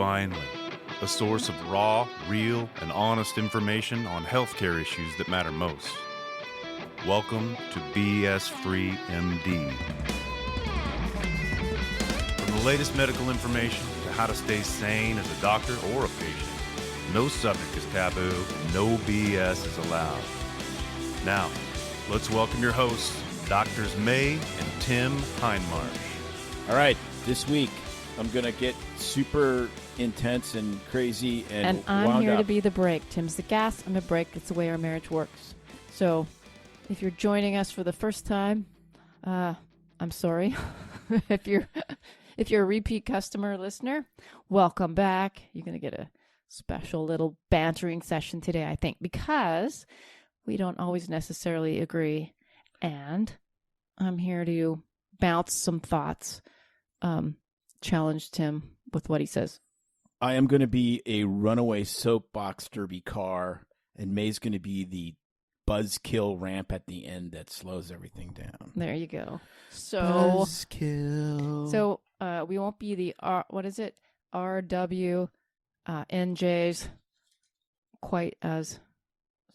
finally, a source of raw, real, and honest information on healthcare issues that matter most. Welcome to BS Free MD. From the latest medical information to how to stay sane as a doctor or a patient, no subject is taboo, no BS is allowed. Now, let's welcome your hosts, Doctors May and Tim Hindmarsh. All right, this week I'm going to get super intense and crazy and I'm here up. to be the brake. Tim's the gas, I'm the brake. It's the way our marriage works. So if you're joining us for the first time, I'm sorry. if you're a repeat customer listener, welcome back. You're going to get a special little bantering session today, I think, because we don't always necessarily agree. And I'm here to bounce some thoughts, challenge Tim with what he says. I am going to be a runaway soapbox derby car, and May's going to be the buzzkill ramp at the end that slows everything down. There you go. So buzzkill. So we won't be the RW NJs quite as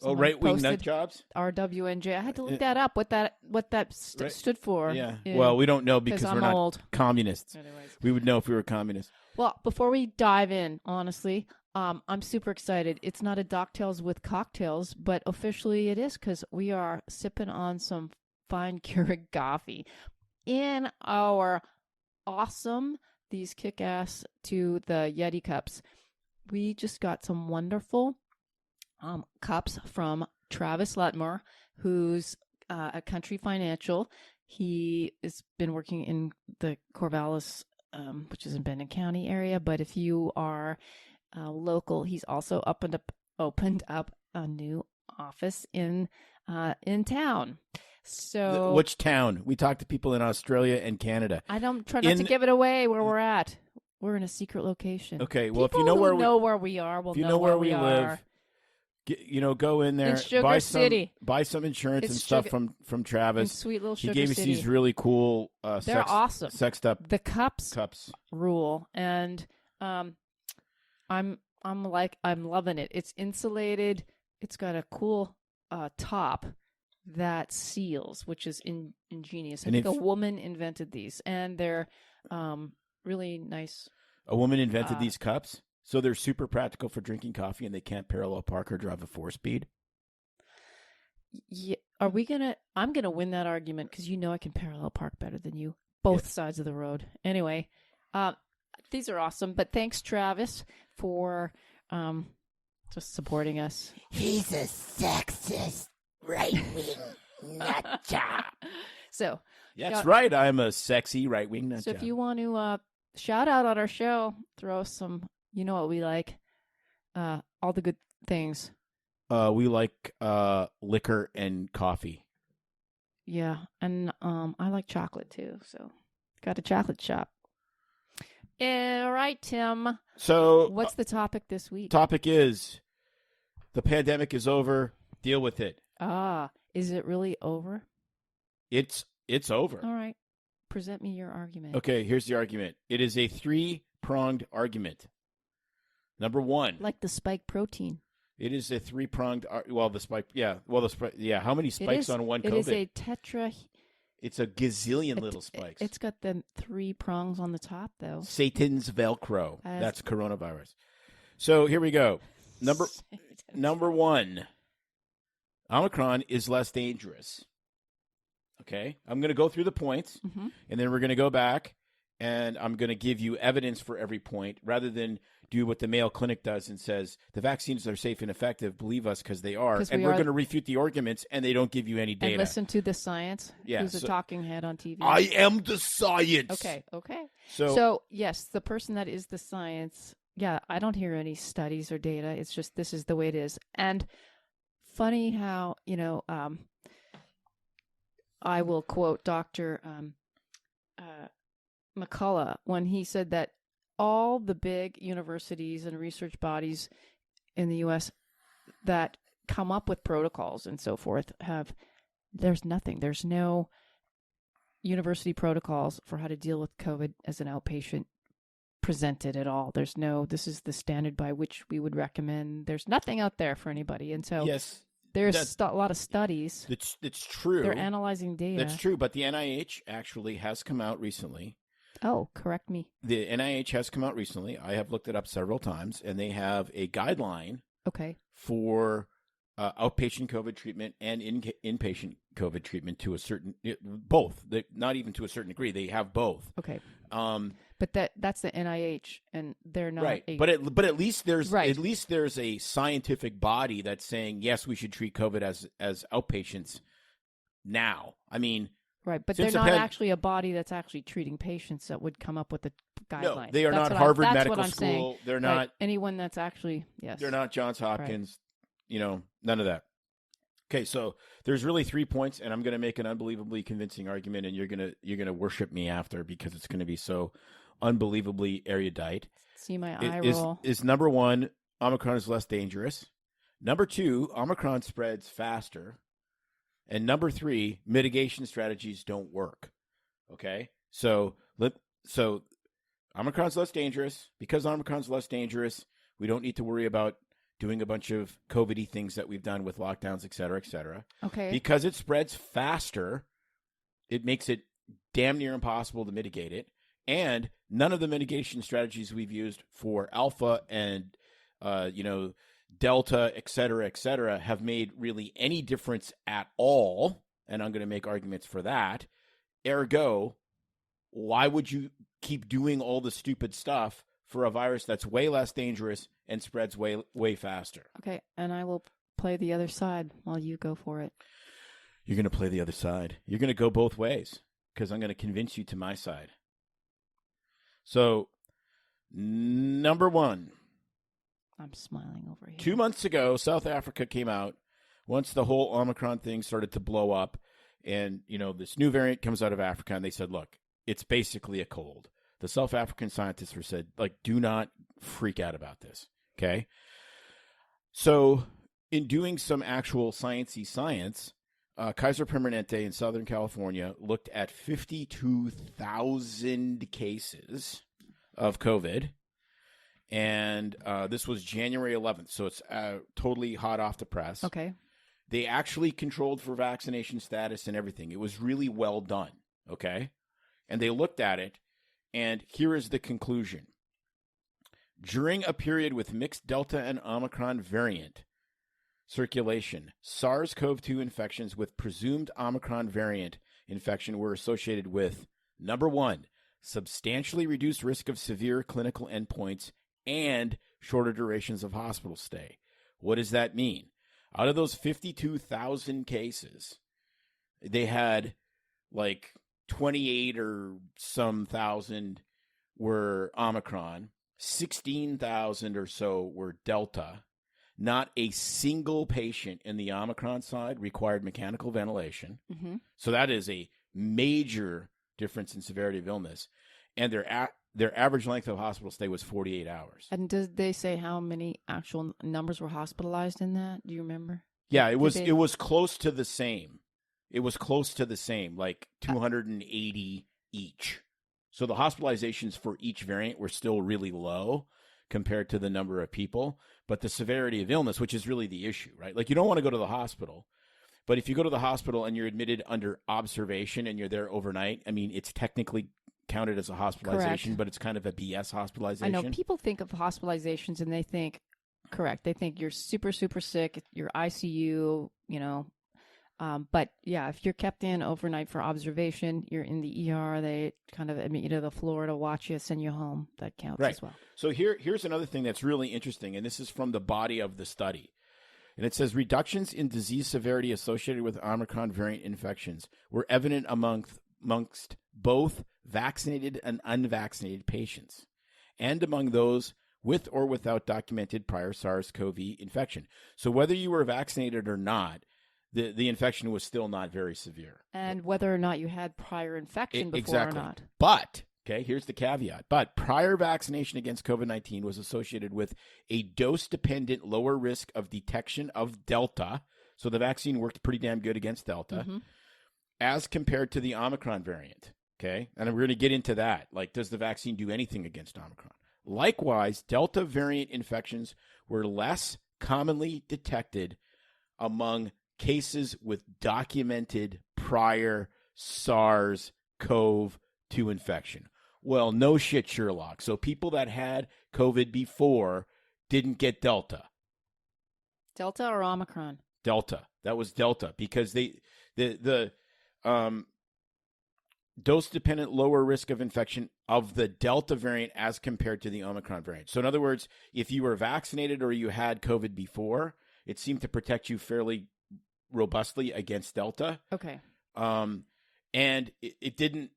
right-wing nut jobs? RWNJ. I had to look that up, what that stood for. Yeah. Well, we don't know because we're not old. communists. Anyways. We would know if we were communists. Well, before we dive in, honestly, I'm super excited. It's not a Docktails with cocktails, but officially it is because we are sipping on some fine Keurig coffee in our awesome, these kick-ass to the Yeti cups. We just got some wonderful cups from Travis Lutmore, who's at Country Financial. He has been working in the Corvallis, which is in Benton County area. But if you are local, he's also opened up a new office in town. So which town? We talked to people in Australia and Canada. I don't try not to give it away where we're at. We're in a secret location. Okay, well, people if you know where we are, if you know where we live, go in there, in Sugar City. Buy some insurance and stuff from Travis. In sweet little Sugar He gave us City. these really cool, they're awesome, sexed up the cups rule, and I'm loving it. It's insulated. It's got a cool top that seals, which is ingenious. I think a woman invented these, and they're really nice. A woman invented these cups, so they're super practical for drinking coffee, and they can't parallel park or drive a 4-speed. Yeah, I'm gonna win that argument because I can parallel park better than you, both sides of the road. Anyway, these are awesome. But thanks, Travis, for just supporting us. He's a sexist right-wing nut job. So that's right. I'm a sexy right-wing nut job. So if you want to shout out on our show, throw some. You know what we like? All the good things. We like liquor and coffee. Yeah, and I like chocolate too. So got a chocolate shop. All right, Tim. So what's the topic this week? Topic is the pandemic is over. Deal with it. Is it really over? It's over. All right. Present me your argument. Okay, here's the argument. It is a 3-pronged argument. Number one. Like the spike protein. It is a 3-pronged, how many spikes on one COVID? It is a tetra. It's a gazillion little spikes. It's got the 3 prongs on the top, though. Satan's Velcro. That's coronavirus. So here we go. Number one. Omicron is less dangerous. Okay? I'm going to go through the points, and then we're going to go back, and I'm going to give you evidence for every point rather than do what the Mayo Clinic does and says, the vaccines are safe and effective, believe us because they are, and we're going to refute the arguments, and they don't give you any data. And listen to the science, who's a talking head on TV. I am the science. Okay. So, yes, the person that is the science, I don't hear any studies or data. It's just this is the way it is. And funny how, I will quote Dr. McCullough when he said that all the big universities and research bodies in the U.S. that come up with protocols and so forth there's no university protocols for how to deal with COVID as an outpatient presented at all. There's no, this is the standard by which we would recommend. There's nothing out there for anybody. And so yes, there's a lot of studies. It's true. They're analyzing data. That's true, but the NIH actually has come out recently. Oh, correct me. The NIH has come out recently. I have looked it up several times, and they have a guideline for outpatient COVID treatment and inpatient COVID treatment to a certain both. Not even to a certain degree. They have both. Okay. But that's the NIH, and they're not right. But at least there's a scientific body that's saying yes, we should treat COVID as outpatients now. I mean. Right, but they're not actually a body that's actually treating patients that would come up with a guideline. No, they are not Harvard Medical School. Saying. They're not anyone that's actually They're not Johns Hopkins. Right. None of that. Okay, so there's really 3 points, and I'm going to make an unbelievably convincing argument, and you're gonna worship me after because it's going to be so unbelievably erudite. See my eye roll. Is number one, Omicron is less dangerous. Number two, Omicron spreads faster. And number three, mitigation strategies don't work. Okay? So Omicron's less dangerous. Because Omicron's less dangerous, we don't need to worry about doing a bunch of COVID-y things that we've done with lockdowns, et cetera, et cetera. Okay. Because it spreads faster, it makes it damn near impossible to mitigate it. And none of the mitigation strategies we've used for Alpha and, Delta, et cetera, have made really any difference at all. And I'm going to make arguments for that. Ergo, why would you keep doing all the stupid stuff for a virus that's way less dangerous and spreads way, way faster? Okay, and I will play the other side while you go for it. You're going to play the other side. You're going to go both ways because I'm going to convince you to my side. So, number one. I'm smiling over here. 2 months ago, South Africa came out once the whole Omicron thing started to blow up. And, this new variant comes out of Africa. And they said, look, it's basically a cold. The South African scientists were said, do not freak out about this. Okay. So in doing some actual sciencey science, Kaiser Permanente in Southern California looked at 52,000 cases of COVID. And this was January 11th, so it's totally hot off the press. Okay. They actually controlled for vaccination status and everything. It was really well done, okay? And they looked at it, and here is the conclusion. During a period with mixed Delta and Omicron variant circulation, SARS-CoV-2 infections with presumed Omicron variant infection were associated with, number one, substantially reduced risk of severe clinical endpoints and shorter durations of hospital stay. What does that mean? Out of those 52,000 cases, they had 28 or some thousand were Omicron, 16,000 or so were Delta. Not a single patient in the Omicron side required mechanical ventilation. Mm-hmm. So that is a major difference in severity of illness. And their average length of hospital stay was 48 hours. And did they say how many actual numbers were hospitalized in that? Do you remember? Yeah, it was close to the same. It was close to the same, 280 each. So the hospitalizations for each variant were still really low compared to the number of people. But the severity of illness, which is really the issue, right? You don't want to go to the hospital. But if you go to the hospital and you're admitted under observation and you're there overnight, I mean, it's technically counted as a hospitalization, correct. But it's kind of a BS hospitalization. I know people think of hospitalizations and they think, correct, they think you're super, super sick, you're ICU, but yeah, if you're kept in overnight for observation, you're in the ER, they kind of admit you to the floor to watch you, send you home. That counts right. as well. So here's another thing that's really interesting, and this is from the body of the study. And it says reductions in disease severity associated with Omicron variant infections were evident amongst both vaccinated and unvaccinated patients, and among those with or without documented prior SARS-CoV infection. So whether you were vaccinated or not, the infection was still not very severe. And whether or not you had prior infection before exactly. or not. But, okay, here's the caveat. But prior vaccination against COVID-19 was associated with a dose-dependent lower risk of detection of Delta. So the vaccine worked pretty damn good against Delta. Mm-hmm. As compared to the Omicron variant, okay? And we're going to get into that. Does the vaccine do anything against Omicron? Likewise, Delta variant infections were less commonly detected among cases with documented prior SARS-CoV-2 infection. Well, no shit, Sherlock. So people that had COVID before didn't get Delta. Delta or Omicron? Delta. That was Delta because the dose-dependent lower risk of infection of the Delta variant as compared to the Omicron variant. So in other words, if you were vaccinated or you had COVID before, it seemed to protect you fairly robustly against Delta. Okay. And it didn't,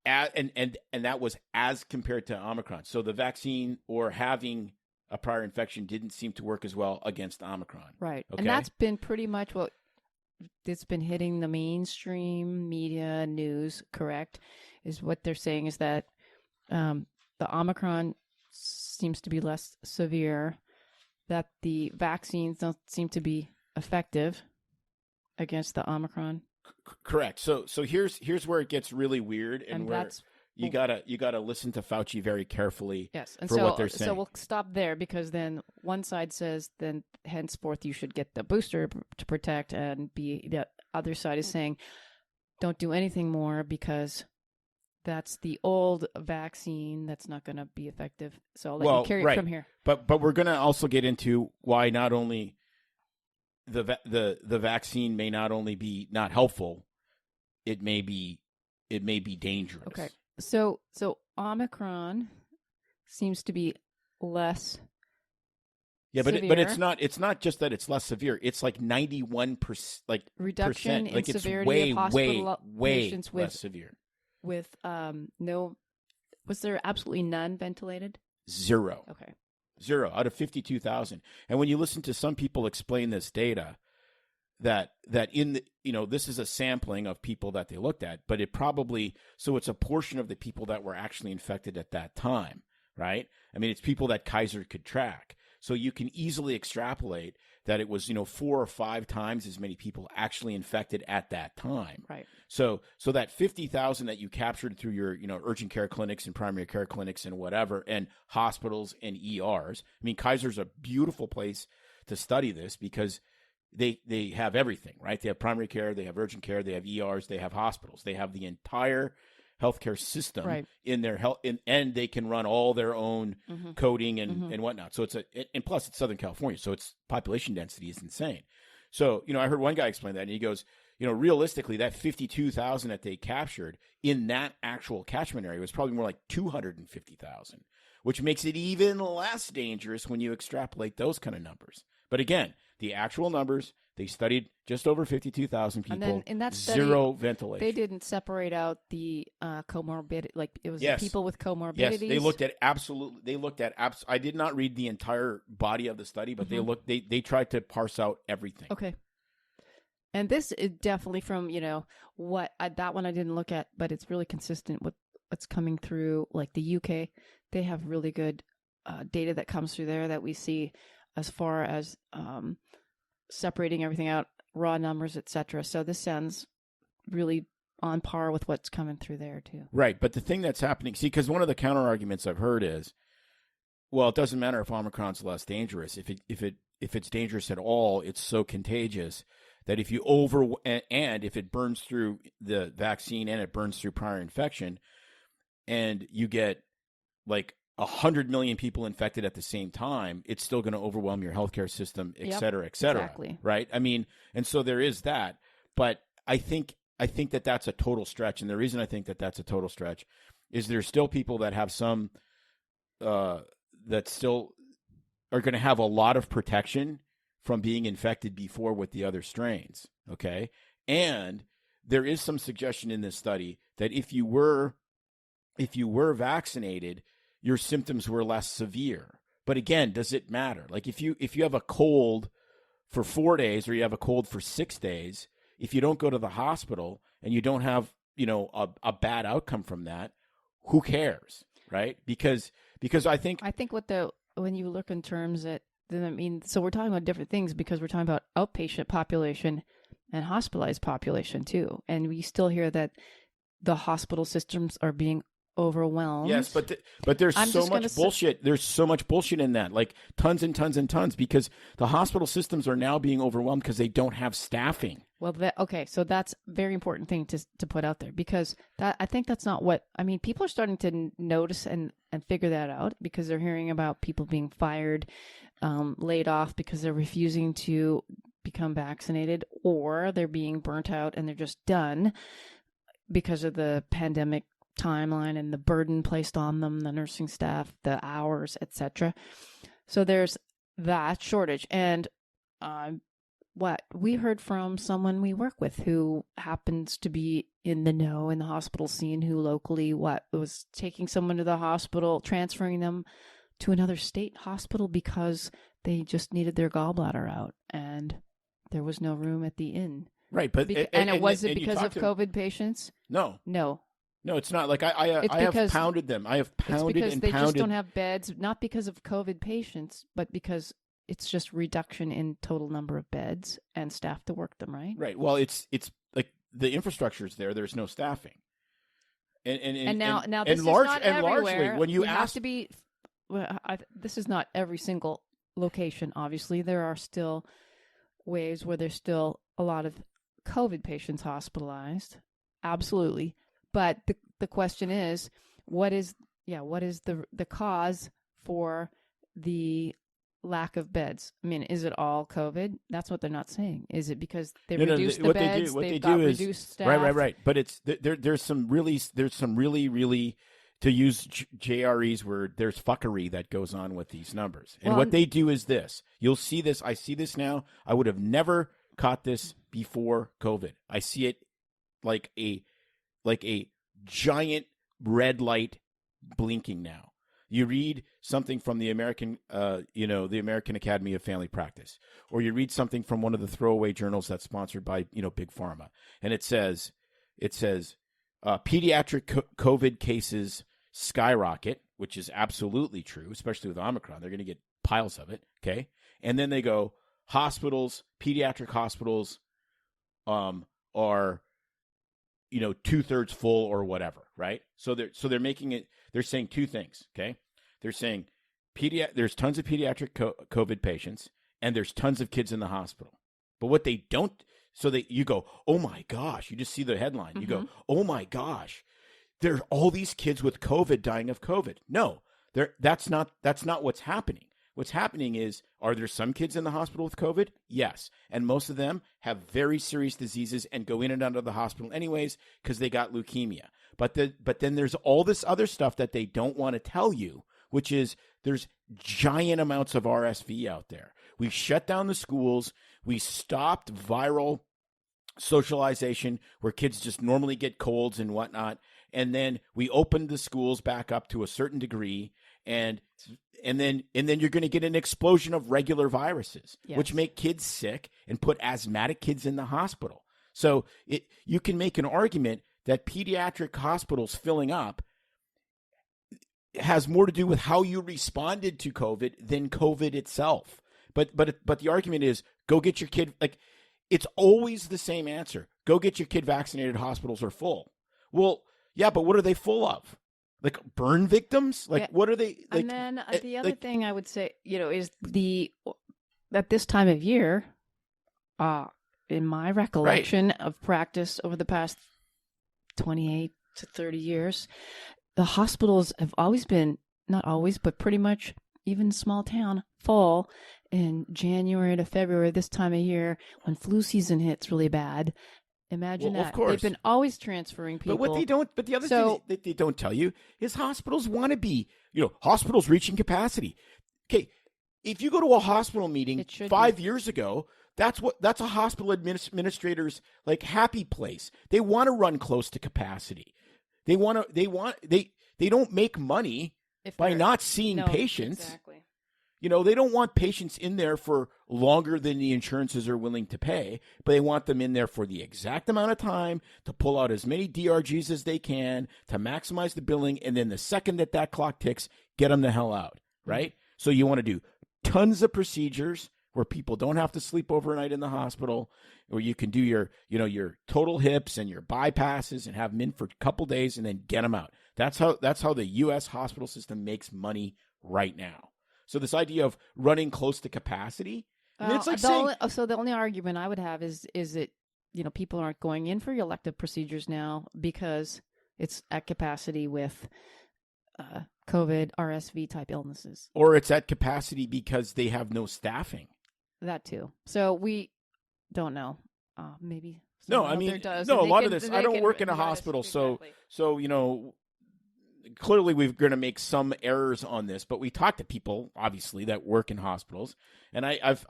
and that was as compared to Omicron. So the vaccine or having a prior infection didn't seem to work as well against Omicron. Right. Okay? And that's been pretty much what it's been hitting the mainstream media news, correct? Is what they're saying is that the Omicron seems to be less severe, that the vaccines don't seem to be effective against the Omicron. Correct. So here's where it gets really weird, and where that's you gotta listen to Fauci very carefully. Yes, and for what they're saying. So we'll stop there because then one side says then henceforth you should get the booster to protect, and the other side is saying don't do anything more because that's the old vaccine that's not going to be effective. So I'll let you carry it from here. But we're going to also get into why not only the vaccine may not only be not helpful, it may be dangerous. Okay. So Omicron seems to be less severe. but it's not just that it's less severe. It's like 91%, like reduction in like severity of hospital patients less severe. With no, was there absolutely none ventilated? Zero. Okay. 0 out of 52,000. And when you listen to some people explain this data, that in the, this is a sampling of people that they looked at, but it's a portion of the people that were actually infected at that time, right? I mean, it's people that Kaiser could track. So you can easily extrapolate that it was, 4 or 5 times as many people actually infected at that time. Right. So that 50,000 that you captured through your, urgent care clinics and primary care clinics and whatever, and hospitals and ERs. I mean, Kaiser's a beautiful place to study this because they have everything, right? They have primary care, they have urgent care, they have ERs, they have hospitals. They have the entire healthcare system in their health, and they can run all their own coding and whatnot. So and plus it's Southern California, so its population density is insane. So, I heard one guy explain that, and he goes, realistically, that 52,000 that they captured in that actual catchment area was probably more like 250,000, which makes it even less dangerous when you extrapolate those kind of numbers. But again, the actual numbers, they studied just over 52,000 people. And then in that study, 0 ventilation. They didn't separate out the comorbidity, like it was yes. the people with comorbidities. Yes, they looked at I did not read the entire body of the study, but they tried to parse out everything. Okay. And this is definitely from, that one I didn't look at, but it's really consistent with what's coming through, like the UK. They have really good data that comes through there that we see as far as separating everything out, raw numbers, etc. So this sounds really on par with what's coming through there too. Right, but the thing that's happening, because one of the counter arguments I've heard is, well, it doesn't matter if Omicron's less dangerous. If it's dangerous at all, it's so contagious that if you and if it burns through the vaccine and it burns through prior infection, and you get like 100 million people infected at the same time, it's still going to overwhelm your healthcare system, et cetera, et cetera. Exactly. Right? I mean, and so there is that. But I think that that's a total stretch. And the reason I think that that's a total stretch is there's still people that have some that still are going to have a lot of protection from being infected before with the other strains. Okay. And there is some suggestion in this study that if you were vaccinated, your symptoms were less severe. But again, does it matter? Like if you have a cold for 4 days or you have a cold for 6 days, if you don't go to the hospital and you don't have, a bad outcome from that, who cares? Right? Because I think when you look in terms that, so we're talking about different things because we're talking about outpatient population and hospitalized population too. And we still hear that the hospital systems are being overwhelmed. Yes, but there's I'm so just gonna much bullshit. There's so much bullshit in that, like tons and tons and tons, because the hospital systems are now being overwhelmed because they don't have staffing. Well, okay, so that's a very important thing to put out there, because I think that's not what I mean. People are starting to notice and figure that out, because they're hearing about people being fired, laid off because they're refusing to become vaccinated, or they're being burnt out and they're just done because of the pandemic timeline and the burden placed on them, the nursing staff, the hours, etc. So there's that shortage. And what we heard from someone we work with who happens to be in the know in the hospital scene, who locally was taking someone to the hospital, transferring them to another state hospital because they just needed their gallbladder out and there was no room at the inn. Right, but and was it because of COVID patients? No, it's not. Like I have pounded them. I have pounded because and they pounded. just don't have beds, not because of COVID patients, but because it's just reduction in total number of beds and staff to work them, right? Right. Well, it's like the infrastructure is there. There's no staffing. And now this and is large, not and everywhere. largely when you we ask have to be. Well, this is not every single location. Obviously, there are still waves where there's still a lot of COVID patients hospitalized. Absolutely. But the question is, what is the cause for the lack of beds? I mean, is it all COVID? That's what they're not saying. Is it because they reduced the beds? They've got reduced staff. Right. But it's there's some really to use JRE's word, there's fuckery that goes on with these numbers. And what they do is this. You'll see this. I see this now. I would have never caught this before COVID. I see it like a giant red light blinking now. You read something from the American Academy of Family Practice, or you read something from one of the throwaway journals that's sponsored by, Big Pharma. And it says pediatric COVID cases skyrocket, which is absolutely true, especially with Omicron. They're going to get piles of it. Okay. And then they go, pediatric hospitals, are, 2/3 full or whatever. Right. So they're making it, they're saying two things. Okay. They're saying there's tons of pediatric COVID patients and there's tons of kids in the hospital. But what they don't, you go, oh my gosh, you just see the headline. Mm-hmm. You go, oh my gosh, there are all these kids with COVID dying of COVID. No, that's not what's happening. What's happening is, are there some kids in the hospital with COVID? Yes. And most of them have very serious diseases and go in and out of the hospital anyways because they got leukemia. But then there's all this other stuff that they don't want to tell you, which is there's giant amounts of RSV out there. We shut down the schools. We stopped viral socialization where kids just normally get colds and whatnot. And then we opened the schools back up to a certain degree. And then you're going to get an explosion of regular viruses, yes, which make kids sick and put asthmatic kids in the hospital. So you can make an argument that pediatric hospitals filling up has more to do with how you responded to COVID than COVID itself. But the argument is, go get your kid. Like, it's always the same answer. Go get your kid vaccinated. Hospitals are full. Well, yeah, but what are they full of? Like burn victims? Like, what are they? Like, and then the other thing I would say, is at this time of year, in my recollection of practice over the past 28 to 30 years, the hospitals have always been, not always, but pretty much, even small town, full in January to February, this time of year, when flu season hits really bad. Imagine that. Of course. They've been always transferring people. But the other thing that they don't tell you is hospitals want to be, hospitals reaching capacity. Okay, if you go to a hospital meeting 5 years ago, that's a hospital administrator's like happy place. They want to run close to capacity. They don't make money by not seeing patients. Exactly. They don't want patients in there for longer than the insurances are willing to pay, but they want them in there for the exact amount of time to pull out as many DRGs as they can to maximize the billing. And then the second that clock ticks, get them the hell out, right? So you want to do tons of procedures where people don't have to sleep overnight in the hospital, where you can do your total hips and your bypasses and have them in for a couple days and then get them out. That's how the U.S. hospital system makes money right now. So this idea of running close to capacity, and it's like so the only argument I would have is that people aren't going in for elective procedures now because it's at capacity with COVID, RSV type illnesses, or it's at capacity because they have no staffing. That too. So we don't know. Maybe. No, I mean, does, no. A lot of this. I don't work in a hospital, exactly. so clearly we're going to make some errors on this. But we talk to people, obviously, that work in hospitals, and I've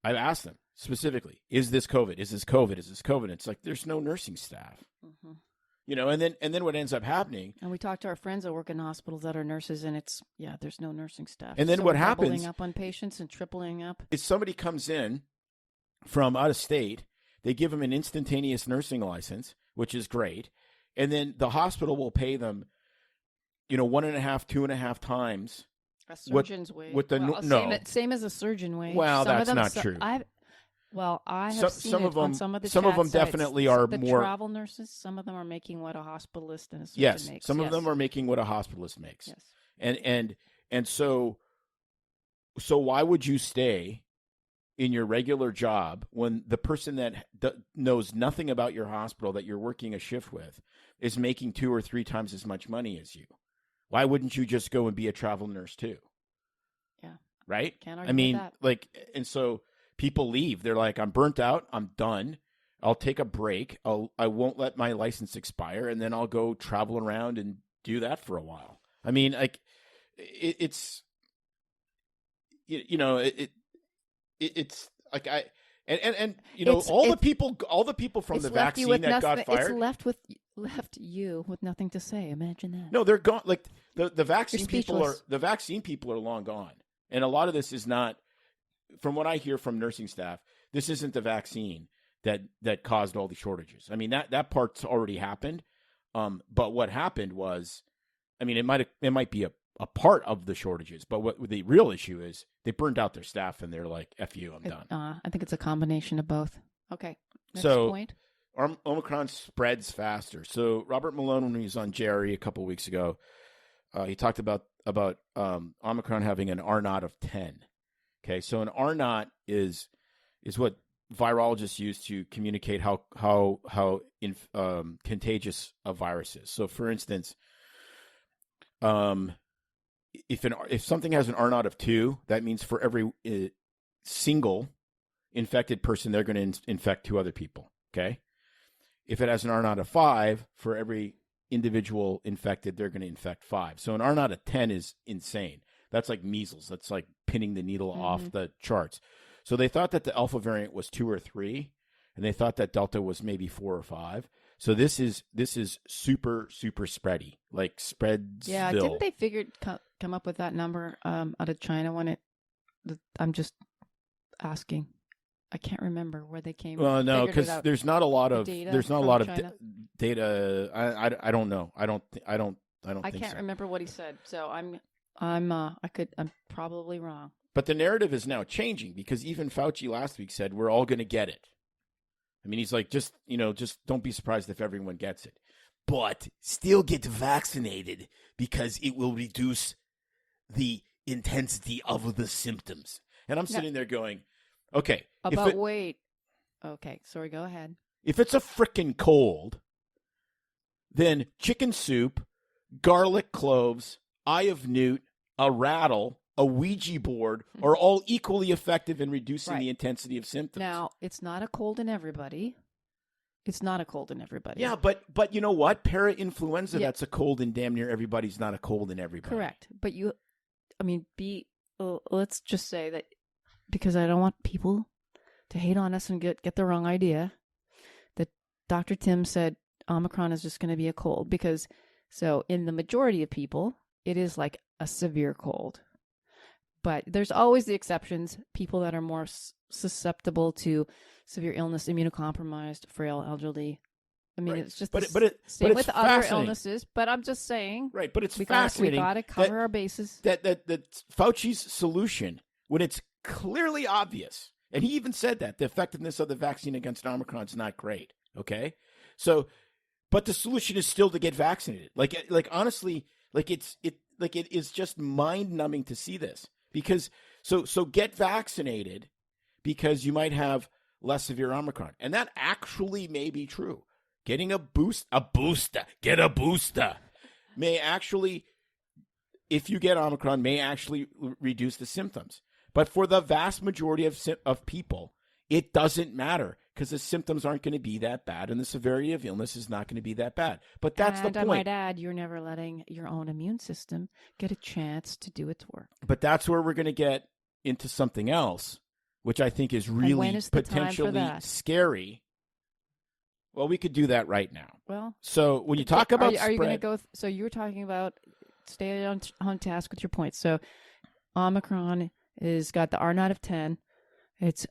asked them specifically, is this COVID? Is this COVID? Is this COVID? It's like there's no nursing staff. Mm-hmm. And then what ends up happening? And we talk to our friends that work in hospitals that are nurses, and there's no nursing staff. And then what happens? Doubling up on patients and tripling up. Is somebody comes in from out of state, they give them an instantaneous nursing license, which is great, and then the hospital will pay them, 1.5, 2.5 times a surgeon's wage. With the same as a surgeon wage. Well, that's not true. I have seen some it of them, on some of the some of them chat sites. definitely are the more travel nurses. Some of them are making what a hospitalist and a surgeon yes. makes. Some of them are making what a hospitalist makes. Yes. And so why would you stay in your regular job when the person that knows nothing about your hospital that you're working a shift with is making 2 or 3 times as much money as you? Why wouldn't you just go and be a travel nurse too? Yeah. Right? Can't argue with that. And so people leave. They're like, I'm burnt out. I'm done. I'll take a break. I won't let my license expire, and then I'll go travel around and do that for a while. I mean, like, it's it's like all the people from the vaccine that got fired. It's left you with nothing to say. Imagine that. No, they're gone. Like the vaccine people are long gone, and a lot of this is not. From what I hear from nursing staff, this isn't the vaccine that caused all the shortages. I mean, that part's already happened. But what happened was, I mean, it might be a part of the shortages, but what the real issue is, they burned out their staff and they're like, F you, I'm done. I think it's a combination of both. Okay. Next point. Omicron spreads faster. So Robert Malone, when he was on Jerry a couple of weeks ago, he talked about Omicron having an R naught of 10. Okay, so an R naught is what virologists use to communicate how contagious a virus is. So, for instance, if something has an R naught of 2, that means for every single infected person, they're going to infect 2 other people. Okay, if it has an R naught of 5, for every individual infected, they're going to infect 5. So an R naught of 10 is insane. That's like measles. That's like pinning the needle off the charts. So they thought that the Alpha variant was 2 or 3, and they thought that Delta was maybe 4 or 5. So this is super, super spready, like spreads. Yeah, didn't they come up with that number out of China I'm just asking. I can't remember where they came. Well, no, because there's not a lot of data. I don't know. I don't I think can't so. remember what he said. So I'm probably wrong. But the narrative is now changing because even Fauci last week said we're all going to get it. I mean, he's like, just don't be surprised if everyone gets it, but still get vaccinated because it will reduce the intensity of the symptoms. And I'm sitting there going, okay. Wait. Okay, sorry, go ahead. If it's a frickin' cold, then chicken soup, garlic cloves, eye of newt, a rattle, a Ouija board are all equally effective in reducing the intensity of symptoms. Now, it's not a cold in everybody. Yeah, but you know what? Para-influenza, that's a cold in damn near everybody's not a cold in everybody. Correct. But let's just say that, because I don't want people to hate on us and get the wrong idea, that Dr. Tim said Omicron is just going to be a cold, because so in the majority of people, it is like a severe cold. But there's always the exceptions, people that are more susceptible to severe illness, immunocompromised, frail, elderly. I mean, it's just same with other illnesses. But I'm just saying, right? But it's fascinating. We got to cover our bases. That Fauci's solution, when it's clearly obvious, and he even said that the effectiveness of the vaccine against Omicron is not great. Okay, so, But the solution is still to get vaccinated. Like honestly, it is just mind numbing to see this, because so get vaccinated because you might have less severe Omicron. And that actually may be true. Getting a booster may actually, if you get Omicron, may actually reduce the symptoms. But for the vast majority of people, it doesn't matter, because the symptoms aren't going to be that bad and the severity of illness is not going to be that bad. But that's the point. I might add, you're never letting your own immune system get a chance to do its work. But that's where we're going to get into something else, which I think is really potentially scary. Well, we could do that right now. Well, so when you talk about are you going to go? So you were talking about, stay on task with your points. So Omicron is got the R naught of 10. It's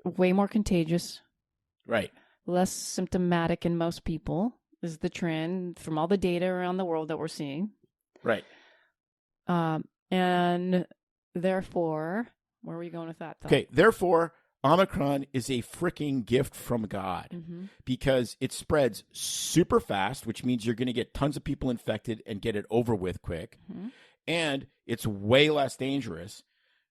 way more contagious. Right. Less symptomatic in most people is the trend from all the data around the world that we're seeing. Right. And therefore, where are we going with that? Though? Okay. Therefore, Omicron is a freaking gift from God, because it spreads super fast, which means you're going to get tons of people infected and get it over with quick. And it's way less dangerous,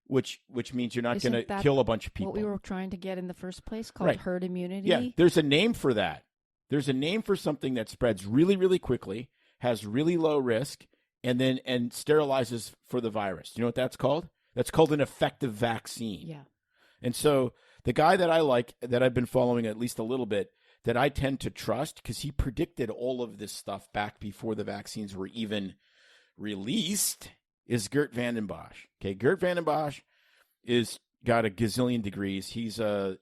which means you're not going to kill a bunch of people. What we were trying to get in the first place, called herd immunity? Yeah, there's a name for that. There's a name for something that spreads really, really quickly, has really low risk, and sterilizes for the virus. You know what that's called? That's called an effective vaccine. Yeah. And so the guy that I like, that I've been following at least a little bit, that I tend to trust, because he predicted all of this stuff back before the vaccines were even released, is Geert Vanden Bossche. Okay, Geert Vanden Bossche is got a gazillion degrees. He's was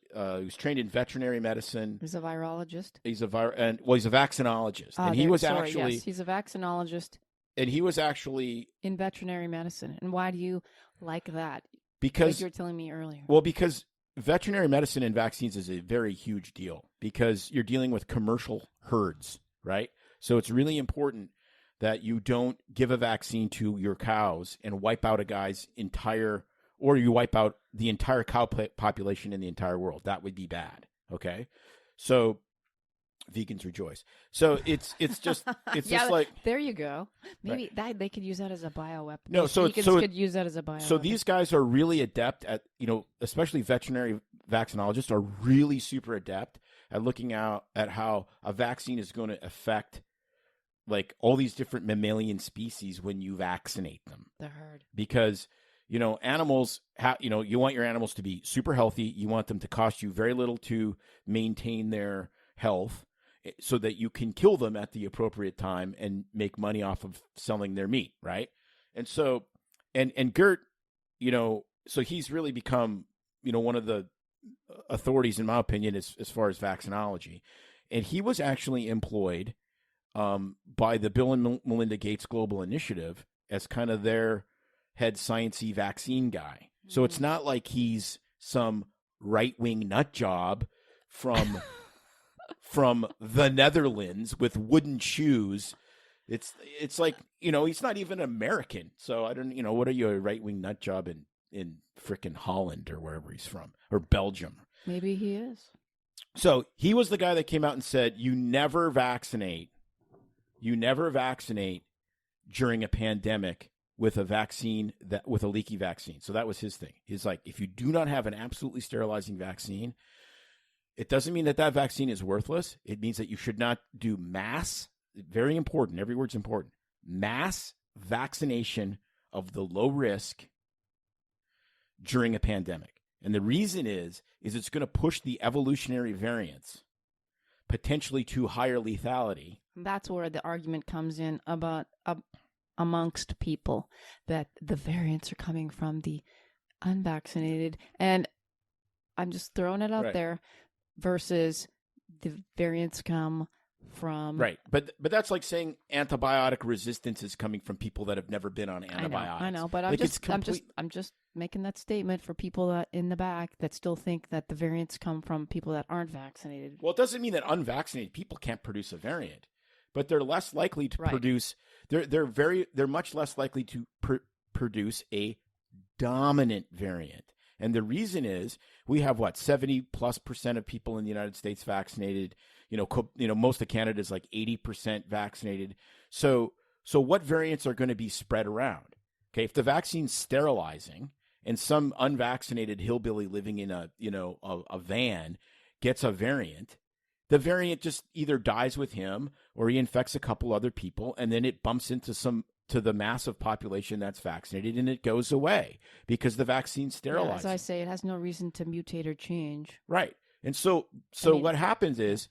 trained in veterinary medicine. He's a virologist. He's a vaccinologist. And he was actually he's a vaccinologist. And he was actually in veterinary medicine. And why do you like that? Because like you were telling me earlier. Well, because veterinary medicine and vaccines is a very huge deal, because you're dealing with commercial herds, right? So it's really important that you don't give a vaccine to your cows and wipe out a guy's entire, or you wipe out the entire cow population in the entire world. That would be bad. Okay. So vegans rejoice. So it's just just like, there you go. Maybe that they could use that as a bioweapon. No, vegans could use that as a bioweapon. So these guys are really adept at, especially veterinary vaccinologists are really super adept at looking out at how a vaccine is going to affect like all these different mammalian species when you vaccinate them. The herd. Because, animals, you want your animals to be super healthy. You want them to cost you very little to maintain their health, so that you can kill them at the appropriate time and make money off of selling their meat, right? And so, and Geert, so he's really become, one of the authorities, in my opinion, as far as vaccinology. And he was actually employed by the Bill and Melinda Gates Global Initiative as kind of their head sciencey vaccine guy. So it's not like he's some right-wing nut job from the Netherlands with wooden shoes. It's like, he's not even American. So I don't, what are you, a right-wing nut job in frickin' Holland or wherever he's from, or Belgium? Maybe he is. So he was the guy that came out and said, you never vaccinate during a pandemic with a vaccine, with a leaky vaccine. So that was his thing. He's like, if you do not have an absolutely sterilizing vaccine, it doesn't mean that vaccine is worthless. It means that you should not do mass, very important, every word's important, mass vaccination of the low risk during a pandemic. And the reason is it's going to push the evolutionary variants potentially to higher lethality. That's where the argument comes in about amongst people, that the variants are coming from the unvaccinated. And I'm just throwing it out there. Versus the variants come from right, but that's like saying antibiotic resistance is coming from people that have never been on antibiotics. I know, but I'm just making that statement for people that in the back that still think that the variants come from people that aren't vaccinated. Well, it doesn't mean that unvaccinated people can't produce a variant, but they're less likely to produce. They're much less likely to produce a dominant variant. And the reason is we have 70+% of people in the United States vaccinated. Most of Canada is like 80% vaccinated. So what variants are going to be spread around? Okay, if the vaccine's sterilizing and some unvaccinated hillbilly living in a van gets a variant, the variant just either dies with him or he infects a couple other people, and then it bumps into the massive population that's vaccinated, and it goes away because the vaccine's sterilizing. As I say, it has no reason to mutate or change. Right. And so what happens is,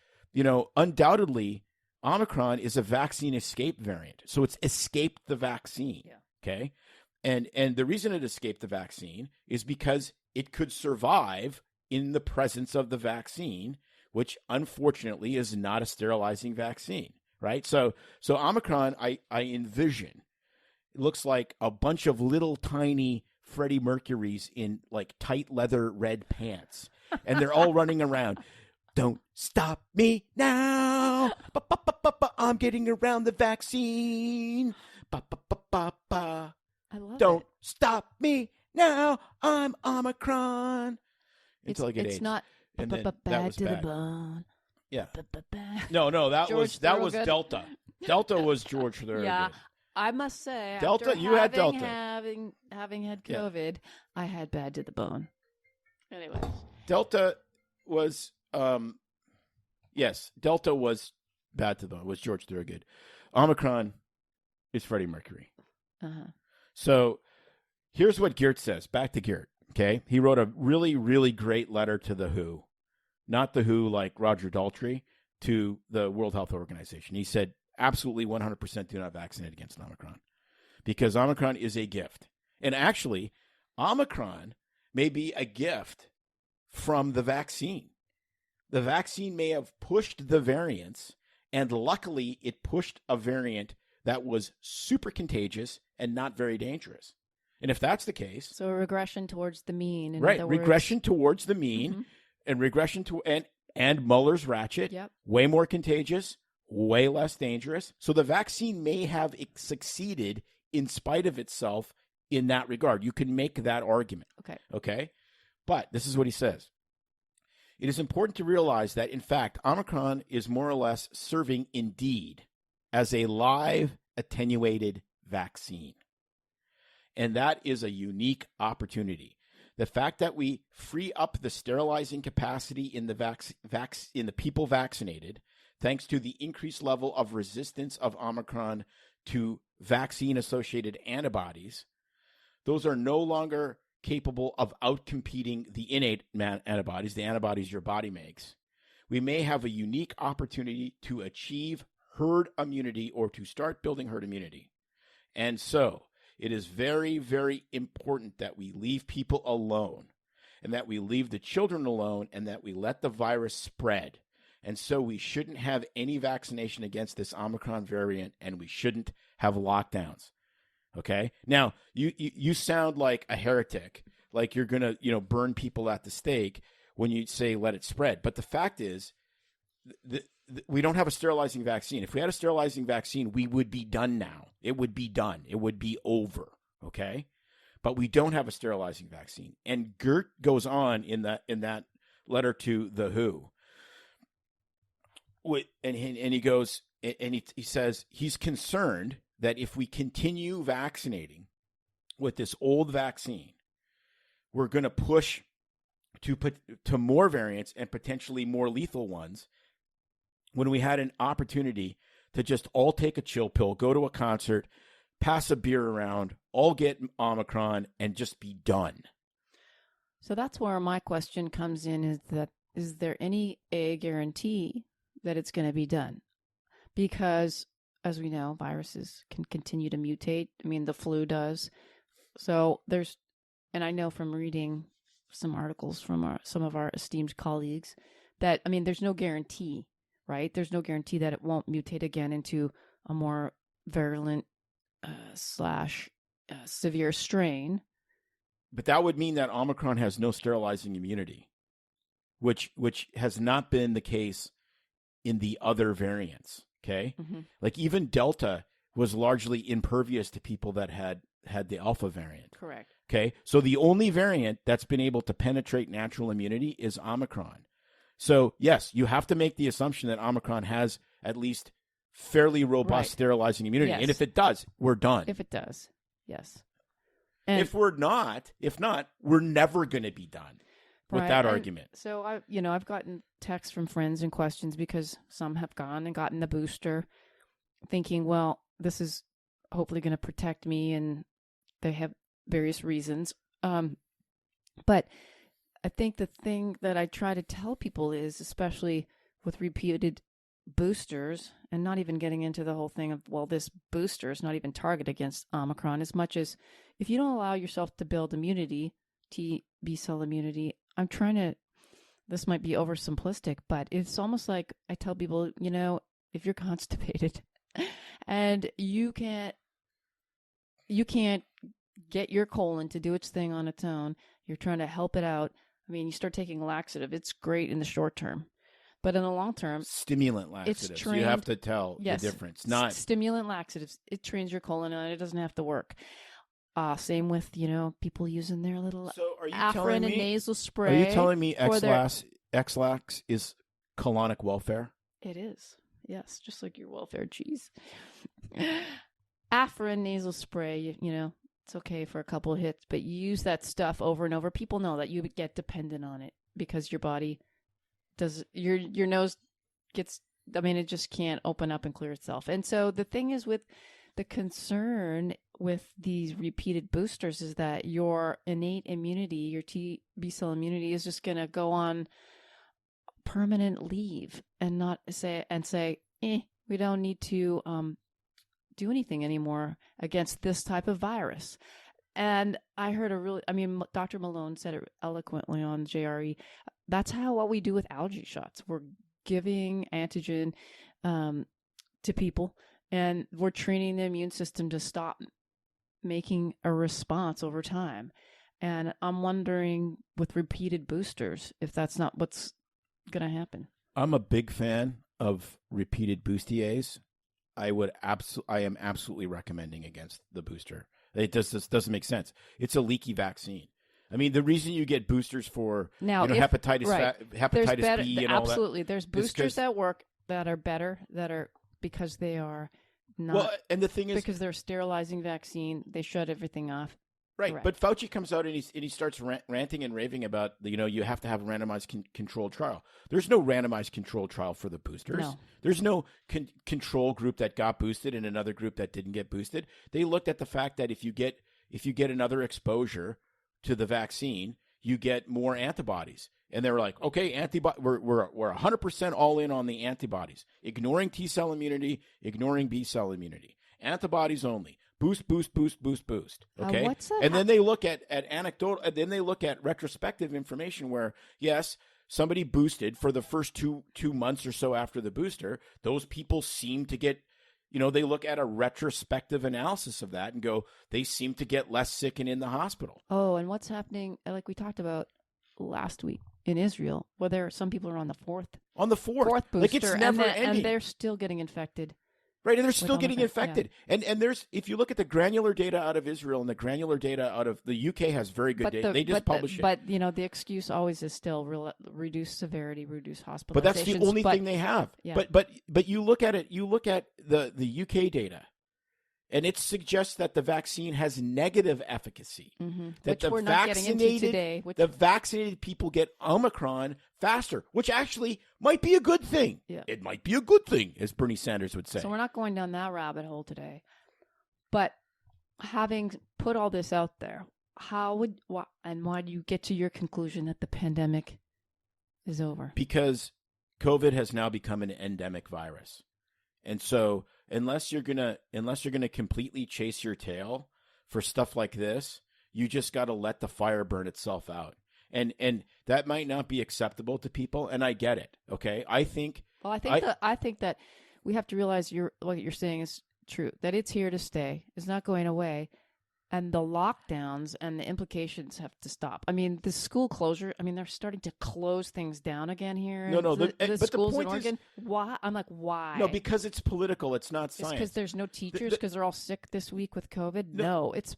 undoubtedly, Omicron is a vaccine escape variant. So it's escaped the vaccine. Yeah. Okay. And the reason it escaped the vaccine is because it could survive in the presence of the vaccine, which unfortunately is not a sterilizing vaccine. Right. So Omicron, I envision, it looks like a bunch of little tiny Freddie Mercurys in like tight leather red pants. And they're all running around. Don't stop me now. I'm getting around the vaccine. I love Don't it. stop me now. I'm Omicron. Until I get it's AIDS. not And then that bad was to the bad. bone. Yeah. Bad. No, that was Thorogood. Delta. Delta was George Thorogood. Yeah, I must say, Delta, after you had having, Delta. having had Yeah. COVID, I had bad to the bone. Anyways, Delta was Delta was bad to the bone. Was George Thorogood. Omicron is Freddie Mercury. So here's what Geert says. Back to Geert. Okay, he wrote a really, really great letter to the WHO, not the WHO like Roger Daltrey, to the World Health Organization. He said, absolutely 100% do not vaccinate against Omicron because Omicron is a gift. And actually, Omicron may be a gift from the vaccine. The vaccine may have pushed the variants, and luckily it pushed a variant that was super contagious and not very dangerous. And if that's the case, so a regression towards the mean, in right? other words. Regression towards the mean, and regression to and Muller's ratchet, Yep. way more contagious, way less dangerous. So the vaccine may have succeeded in spite of itself in that regard. You can make that argument. Okay. But this is what he says. It is important to realize that, in fact, Omicron is more or less serving indeed as a live attenuated vaccine. And that is a unique opportunity. The fact that we free up the sterilizing capacity in the people vaccinated, thanks to the increased level of resistance of Omicron to vaccine-associated antibodies, those are no longer capable of outcompeting the innate antibodies, the antibodies your body makes. We may have a unique opportunity to achieve herd immunity or to start building herd immunity. And so it is very, very important that we leave people alone and that we leave the children alone and that we let the virus spread. And so we shouldn't have any vaccination against this Omicron variant, and we shouldn't have lockdowns. Okay? Now, you sound like a heretic, like you're going to, burn people at the stake when you say let it spread. But the fact is, we don't have a sterilizing vaccine. If we had a sterilizing vaccine, we would be done now. It would be done. It would be over. Okay? But we don't have a sterilizing vaccine. And Geert goes on in that letter to the WHO. And he goes, and he says he's concerned that if we continue vaccinating with this old vaccine, we're going to push to more variants and potentially more lethal ones when we had an opportunity to just all take a chill pill, go to a concert, pass a beer around, all get Omicron, and just be done. So that's where my question comes in, is there any guarantee that it's going to be done? Because, as we know, viruses can continue to mutate. I mean, the flu does. So and I know from reading some articles from some of our esteemed colleagues that, there's no guarantee, right? There's no guarantee that it won't mutate again into a more virulent / severe strain. But that would mean that Omicron has no sterilizing immunity, which has not been the case in the other variants. Okay. Mm-hmm. Like even Delta was largely impervious to people that had the Alpha variant. Correct. Okay. So the only variant that's been able to penetrate natural immunity is Omicron. So, yes, you have to make the assumption that Omicron has at least fairly robust sterilizing immunity. Yes. And if it does, we're done. If it does, yes. And if not, we're never going to be done with that argument. So I've gotten texts from friends and questions because some have gone and gotten the booster thinking, well, this is hopefully going to protect me, and they have various reasons. But I think the thing that I try to tell people is, especially with repeated boosters, and not even getting into the whole thing of, well, this booster is not even targeted against Omicron, as much as if you don't allow yourself to build immunity, B cell immunity, this might be oversimplistic, but it's almost like I tell people, if you're constipated and you can't get your colon to do its thing on its own, you're trying to help it out. I mean, you start taking laxative. It's great in the short term, but in the long term, stimulant laxatives. You have to tell the difference. Not stimulant laxatives. It trains your colon, and it doesn't have to work. Same with people using their little Afrin and nasal spray. Are you telling me X-Lax is colonic welfare? It is, yes, just like your welfare cheese. Afrin nasal spray, it's okay for a couple of hits, but you use that stuff over and over. People know that you get dependent on it because your body does, your nose gets, it just can't open up and clear itself. And so the thing is with the concern with these repeated boosters is that your innate immunity, your B cell immunity is just going to go on permanent leave and not say, we don't need to do anything anymore against this type of virus. And I heard Dr. Malone said it eloquently on JRE. That's what we do with allergy shots. We're giving antigen to people, and we're training the immune system to stop making a response over time. And I'm wondering with repeated boosters, if that's not what's going to happen. I'm a big fan of repeated bustiers. I am absolutely recommending against the booster. It doesn't make sense. It's a leaky vaccine. I mean, the reason you get boosters for hepatitis B and all that. Absolutely. There's boosters that work that are better, that are because they are not. Well, and the thing is, because they're sterilizing vaccine, they shut everything off. Right, Correct. But Fauci comes out and he starts ranting and raving about, you have to have a randomized controlled trial. There's no randomized controlled trial for the boosters. No. There's no control group that got boosted and another group that didn't get boosted. They looked at the fact that if you get another exposure to the vaccine, you get more antibodies. And they were like, okay, we're 100% all in on the antibodies, ignoring T cell immunity, ignoring B cell immunity, antibodies only. Boost. Okay, what's that? And then they look at anecdotal, and then they look at retrospective information where yes, somebody boosted for the first two months or so after the booster. Those people seem to get, they look at a retrospective analysis of that and go, they seem to get less sick and in the hospital. Oh, and what's happening? Like we talked about last week in Israel, where some people are on the fourth booster, like it's never ending, and they're still getting infected. Right, and they're still getting infected. Yeah. And there's, if you look at the granular data out of Israel and the granular data out of the UK has very good data. They just publish it. But, the excuse always is still reduce severity, reduce hospitalizations. But that's the only thing they have. Yeah. But you look at it, you look at the UK data, and it suggests that the vaccine has negative efficacy. Mm-hmm. That which we're not getting into today. The vaccinated people get Omicron faster, which actually might be a good thing. Yeah. It might be a good thing, as Bernie Sanders would say. So we're not going down that rabbit hole today. But having put all this out there, why do you get to your conclusion that the pandemic is over? Because COVID has now become an endemic virus. And so unless you're gonna completely chase your tail for stuff like this, you just got to let the fire burn itself out. And that might not be acceptable to people, and I get it. Okay, I think that we have to realize what you're saying is true. That it's here to stay. It's not going away, and the lockdowns and the implications have to stop. I mean, the school closure. I mean, they're starting to close things down again here. No. The schools the in Oregon. Why? I'm like, why? No, because it's political. It's not science. It's because there's no teachers because they're all sick this week with COVID. No, it's.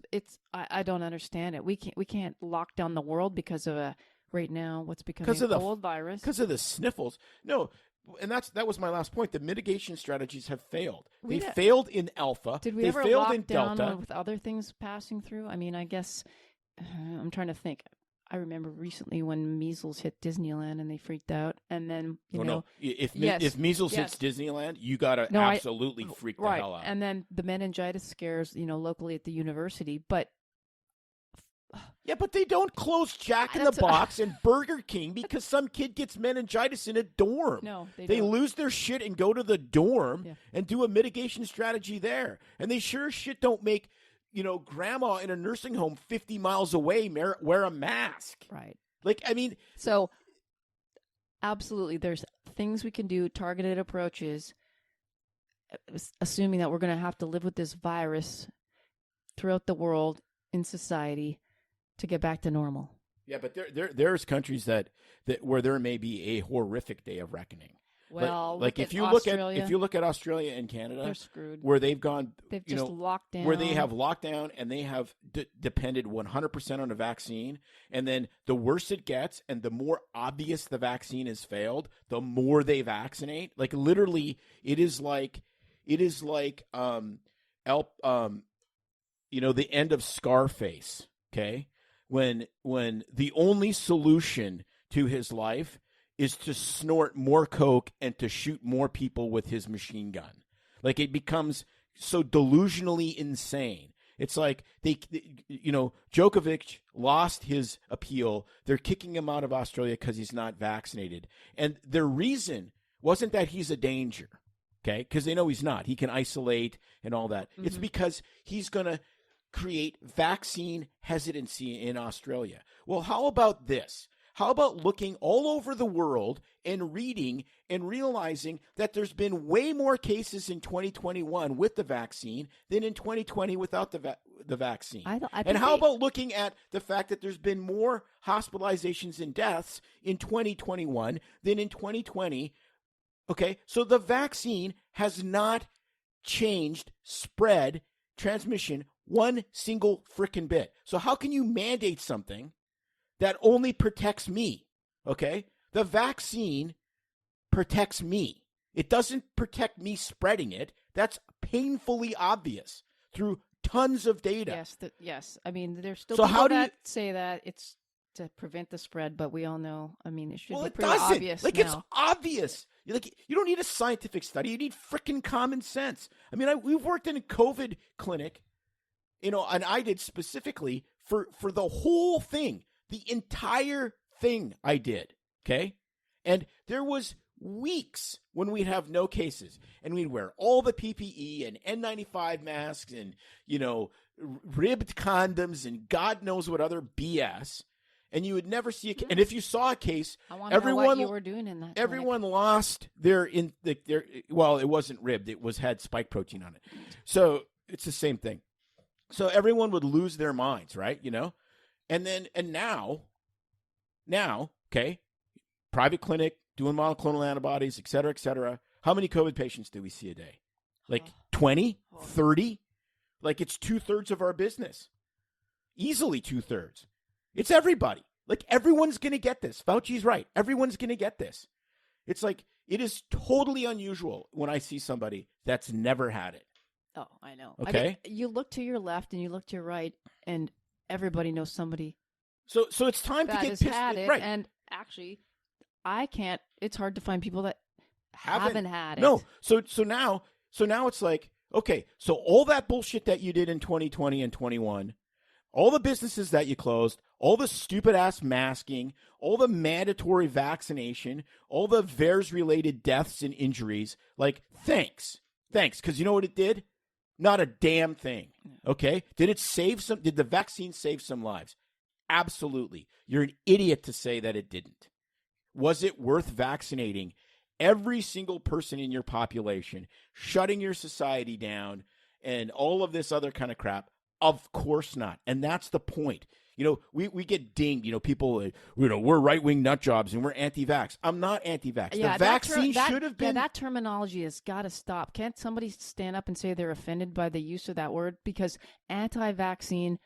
I don't understand it. We can't lock down the world because of a right now what's becoming a cold virus. Because of the sniffles. No, and that was my last point. The mitigation strategies have failed. They failed in Alpha. Did we they ever failed lock in down Delta. with other things passing through? I mean, I guess I'm trying to think. I remember recently when measles hit Disneyland and they freaked out, and then No. If measles hits Disneyland, you gotta absolutely freak the hell out. And then the meningitis scares, locally at the university, but. Yeah, but they don't close Jack in the Box and Burger King because some kid gets meningitis in a dorm. No, they don't. lose their shit and go to the dorm and do a mitigation strategy there. And they sure as shit don't make, grandma in a nursing home 50 miles away wear a mask. Right. So absolutely, there's things we can do, targeted approaches, assuming that we're going to have to live with this virus throughout the world in society to get back to normal. Yeah, but there's countries that where there may be a horrific day of reckoning. Well, if you look at Australia and Canada, they're screwed. Where they've gone, they've just locked down, where they have lockdown and they have depended 100% on a vaccine, and then the worse it gets, and the more obvious the vaccine has failed, the more they vaccinate. Like literally, it is like the end of Scarface. Okay, when the only solution to his life is to snort more coke and to shoot more people with his machine gun. Like it becomes so delusionally insane. It's like Djokovic lost his appeal. They're kicking him out of Australia because he's not vaccinated. And their reason wasn't that he's a danger, okay? Because they know he's not. He can isolate and all that. Mm-hmm. It's because he's going to create vaccine hesitancy in Australia. Well, how about this? How about looking all over the world and reading and realizing that there's been way more cases in 2021 with the vaccine than in 2020 without the vaccine? And how about looking at the fact that there's been more hospitalizations and deaths in 2021 than in 2020? Okay, so the vaccine has not changed spread transmission one single frickin' bit. So how can you mandate something that only protects me? Okay? The vaccine protects me. It doesn't protect me spreading it. That's painfully obvious through tons of data. Yes. I mean, there's still people that say that it's to prevent the spread, but we all know, I mean, it should be pretty obvious now. It's obvious. You don't need a scientific study. You need frickin' common sense. I mean, we've worked in a COVID clinic, and I did specifically for the whole thing. The entire thing I did, okay? And there was weeks when we'd have no cases, and we'd wear all the PPE and N95 masks and, ribbed condoms and God knows what other BS, and you would never see a case. And if you saw a case, what you were doing in that everyone lost their well, it wasn't ribbed. It had spike protein on it. So it's the same thing. So everyone would lose their minds, right? And now, okay, private clinic, doing monoclonal antibodies, et cetera, how many COVID patients do we see a day? Like 20, 30? Like it's 2/3 of our business. Easily 2/3. It's everybody. Like everyone's going to get this. Fauci's right. Everyone's going to get this. It's like, it is totally unusual when I see somebody that's never had it. Oh, I know. Okay. I mean, you look to your left and you look to your right, and everybody knows somebody. So it's time to get pissed. Had it, right. And actually, I can't. It's hard to find people that haven't had it. No. So now it's like, okay, so all that bullshit that you did in 2020 and 21, all the businesses that you closed, all the stupid ass masking, all the mandatory vaccination, all the VAERS-related deaths and injuries, like, thanks, because you know what it did? Not a damn thing. Okay? Did the vaccine save some lives? Absolutely. You're an idiot to say that it didn't. Was it worth vaccinating every single person in your population, shutting your society down, and all of this other kind of crap? Of course not. And that's the point. We get dinged. People, we're right-wing nut jobs and we're anti-vax. I'm not anti-vax. Yeah, the vaccine should have been. Yeah, that terminology has got to stop. Can't somebody stand up and say they're offended by the use of that word? Because anti-vaccine,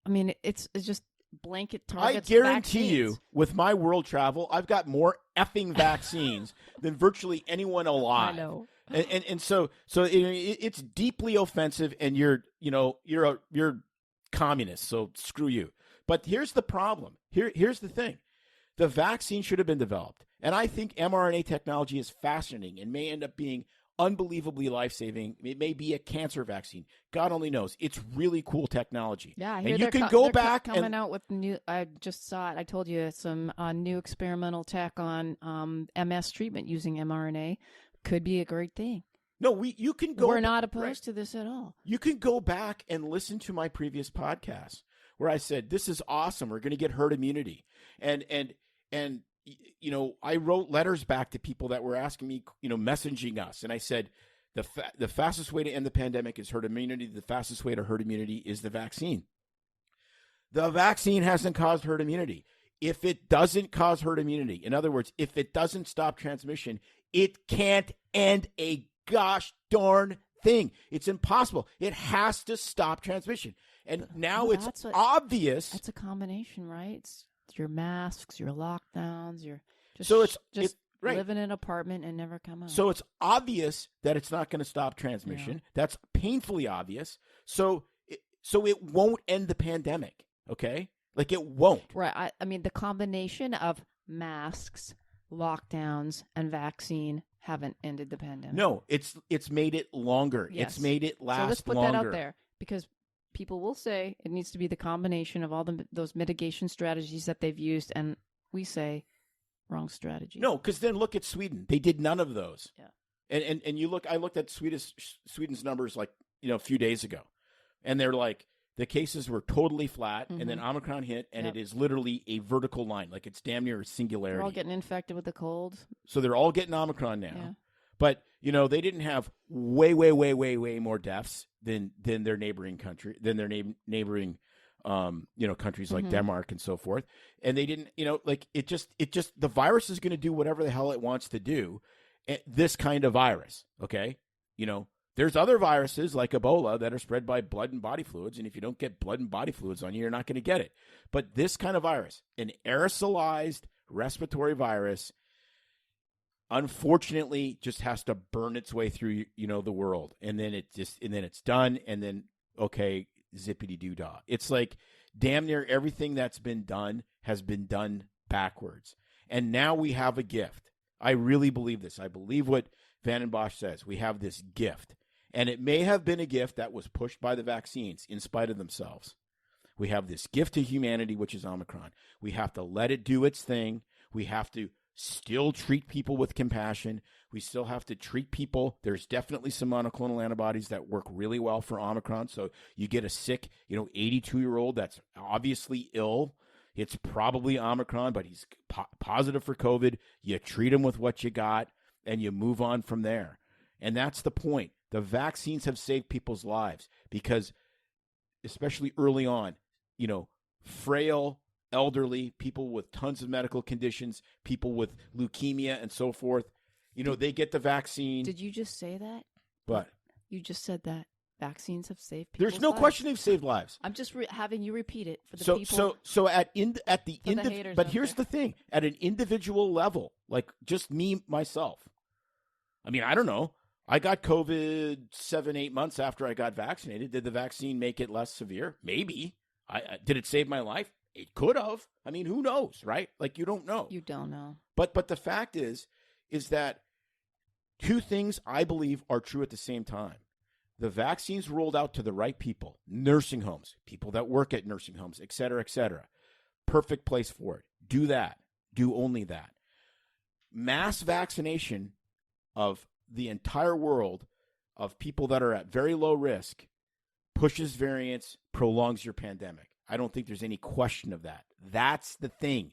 I mean, it's just blanket I targets guarantee vaccines. you, with my world travel, I've got more effing vaccines than virtually anyone alive. I know. And so it's deeply offensive, and you're communist, so screw you. But here's the problem. Here's the thing. The vaccine should have been developed. And I think mRNA technology is fascinating and may end up being unbelievably life-saving. It may be a cancer vaccine. God only knows. It's really cool technology. Yeah, I and hear you they're can go they're back coming and out with new. I just saw it. I told you some new experimental tech on MS treatment using mRNA. Could be a great thing. you can go. We're not opposed right. to this at all. You can go back and listen to my previous podcast where I said this is awesome. We're going to get herd immunity, and I wrote letters back to people that were asking me, messaging us, and I said the fastest way to end the pandemic is herd immunity. The fastest way to herd immunity is the vaccine. The vaccine hasn't caused herd immunity. If it doesn't cause herd immunity, in other words, if it doesn't stop transmission, it can't end a gosh darn thing. It's impossible. It has to stop transmission. And now it's obvious. That's a combination, right? It's your masks, your lockdowns, your just right. live in an apartment and never come out. So it's obvious that it's not going to stop transmission. Yeah. That's painfully obvious. So it won't end the pandemic, okay? Like it won't. Right. I mean, the combination of masks, lockdowns, and vaccine haven't ended the pandemic. No, it's made it longer. Yes. It's made it last longer. So let's put that out there because people will say it needs to be the combination of all those mitigation strategies that they've used, and we say wrong strategy. No, because then look at Sweden. They did none of those. Yeah. And you look. I looked at Sweden's numbers a few days ago, and they're like the cases were totally flat, and then Omicron hit, and it is literally a vertical line, like it's damn near a singularity. They're all getting infected with the cold. So they're all getting Omicron now. Yeah. But they didn't have way more deaths than their neighboring country, than their neighboring countries like Denmark and so forth. And they didn't, it just the virus is going to do whatever the hell it wants to do. This kind of virus, okay? There's other viruses like Ebola that are spread by blood and body fluids, and if you don't get blood and body fluids on you, you're not going to get it. But this kind of virus, an aerosolized respiratory virus, unfortunately just has to burn its way through the world, and then it's done, and then okay, zippity doo dah. It's like damn near everything that's been done has been done backwards, and now we have a gift. I really believe this. I believe what Van den Bosch says. We have this gift, and it may have been a gift that was pushed by the vaccines in spite of themselves. We have this gift to humanity, which is Omicron. We have to let it do its thing. We have to still treat people with compassion. We still have to treat people. There's definitely some monoclonal antibodies that work really well for Omicron. So you get a sick, 82-year-old that's obviously ill. It's probably Omicron, but he's positive for COVID. You treat him with what you got, and you move on from there. And that's the point. The vaccines have saved people's lives because, especially early on, frail, elderly, people with tons of medical conditions, people with leukemia and so forth, they get the vaccine. Did you just say that? But you just said that vaccines have saved people's there's no lives. question they've saved lives. I'm just having you repeat it for the people. So at the haters but out here's there. the thing: at an individual level, like just me myself. I mean, I don't know. I got COVID 7-8 months after I got vaccinated. Did the vaccine make it less severe? Maybe. Did it save my life? It could have. I mean, who knows, right? Like, you don't know. You don't know. But the fact is that two things I believe are true at the same time. The vaccines rolled out to the right people, nursing homes, people that work at nursing homes, et cetera, et cetera. Perfect place for it. Do that. Do only that. Mass vaccination of the entire world of people that are at very low risk pushes variants, prolongs your pandemic. I don't think there's any question of that. That's the thing.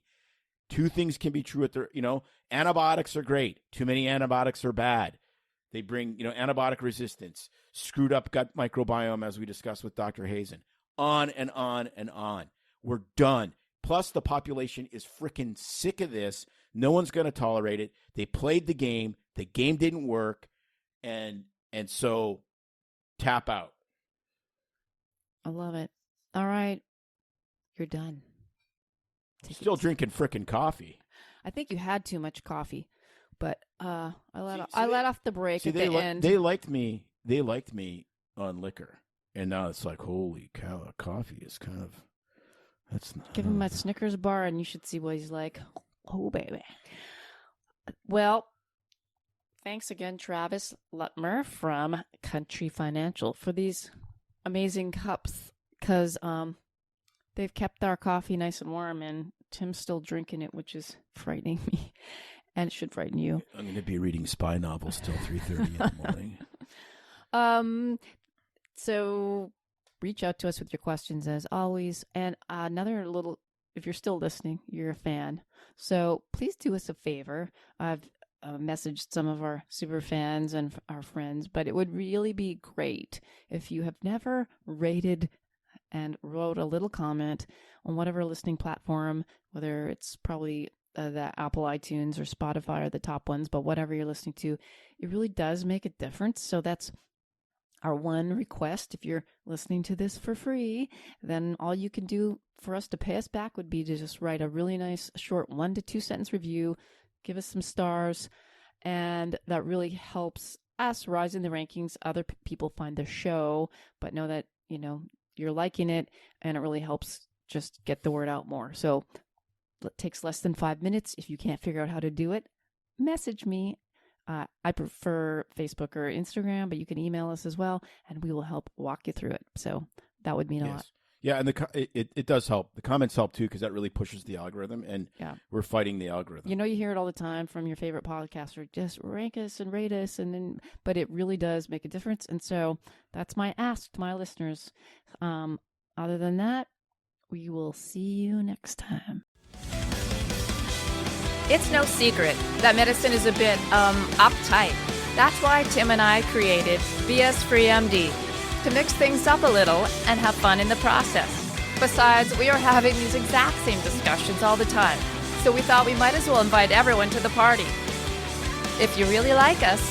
Two things can be true at the, antibiotics are great. Too many antibiotics are bad. They bring, antibiotic resistance, screwed up gut microbiome, as we discussed with Dr. Hazen. On and on and on. We're done. Plus, the population is freaking sick of this. No one's going to tolerate it. They played the game. The game didn't work. And so tap out. I love it. All right. You're done. Still drinking frickin' coffee. I think you had too much coffee, but I let off the brake at the end. They liked me. They liked me on liquor, and now it's like, holy cow, coffee is kind of. Give him a Snickers bar, and you should see what he's like. Oh, baby. Well, thanks again, Travis Lutmer from Country Financial, for these amazing cups, because they've kept our coffee nice and warm, and Tim's still drinking it, which is frightening me, and it should frighten you. I'm going to be reading spy novels till 3:30 in the morning. So reach out to us with your questions as always. And another little, if you're still listening, you're a fan. So please do us a favor. I've messaged some of our super fans and our friends, but it would really be great if you have never rated and wrote a little comment on whatever listening platform, whether it's probably the Apple iTunes or Spotify are the top ones, but whatever you're listening to, it really does make a difference. So that's our one request. If you're listening to this for free, then all you can do for us to pay us back would be to just write a really nice short 1 to 2 sentence review, give us some stars, and that really helps us rise in the rankings. Other people find the show, but know that, you're liking it, and it really helps just get the word out more. So it takes less than 5 minutes. If you can't figure out how to do it, message me. I prefer Facebook or Instagram, but you can email us as well, and we will help walk you through it. So that would mean a lot. Yeah, and it does help. The comments help too, because that really pushes the algorithm, and we're fighting the algorithm. You hear it all the time from your favorite podcaster. Just rank us and rate us, but it really does make a difference. And so that's my ask to my listeners. Other than that, we will see you next time. It's no secret that medicine is a bit, uptight. That's why Tim and I created BS Free MD, to mix things up a little and have fun in the process. Besides, we are having these exact same discussions all the time, so we thought we might as well invite everyone to the party. If you really like us,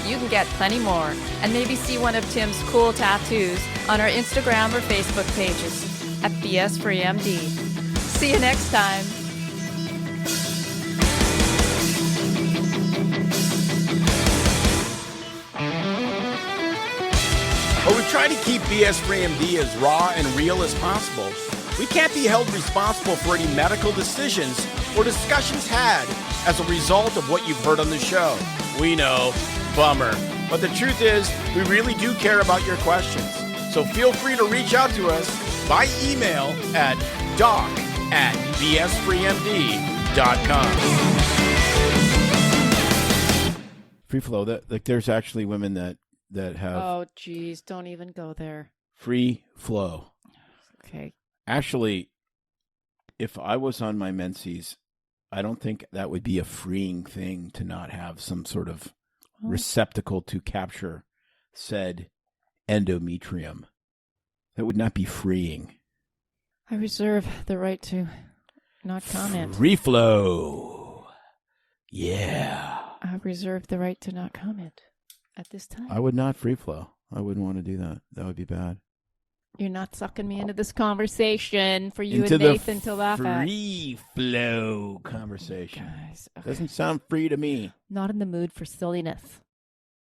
you can get plenty more, and maybe see one of Tim's cool tattoos on our Instagram or Facebook pages at BS Free MD. See you next time. But we try to keep BS Free MD as raw and real as possible. We can't be held responsible for any medical decisions or discussions had as a result of what you've heard on the show. We know, bummer. But the truth is, we really do care about your questions. So feel free to reach out to us by email at doc@bsfreemd.com. Free flow. There's actually women that have. Oh, geez, don't even go there. Free flow. Okay. Actually, if I was on my menses, I don't think that would be a freeing thing to not have some sort of receptacle to capture said endometrium. That would not be freeing. I reserve the right to not comment. Free flow. Yeah. I reserve the right to not comment at this time. I would not free flow. I wouldn't want to do that. That would be bad. You're not sucking me into this conversation for you and Nathan to laugh at. Free flow conversation. Guys, okay. Doesn't sound free to me. Not in the mood for silliness.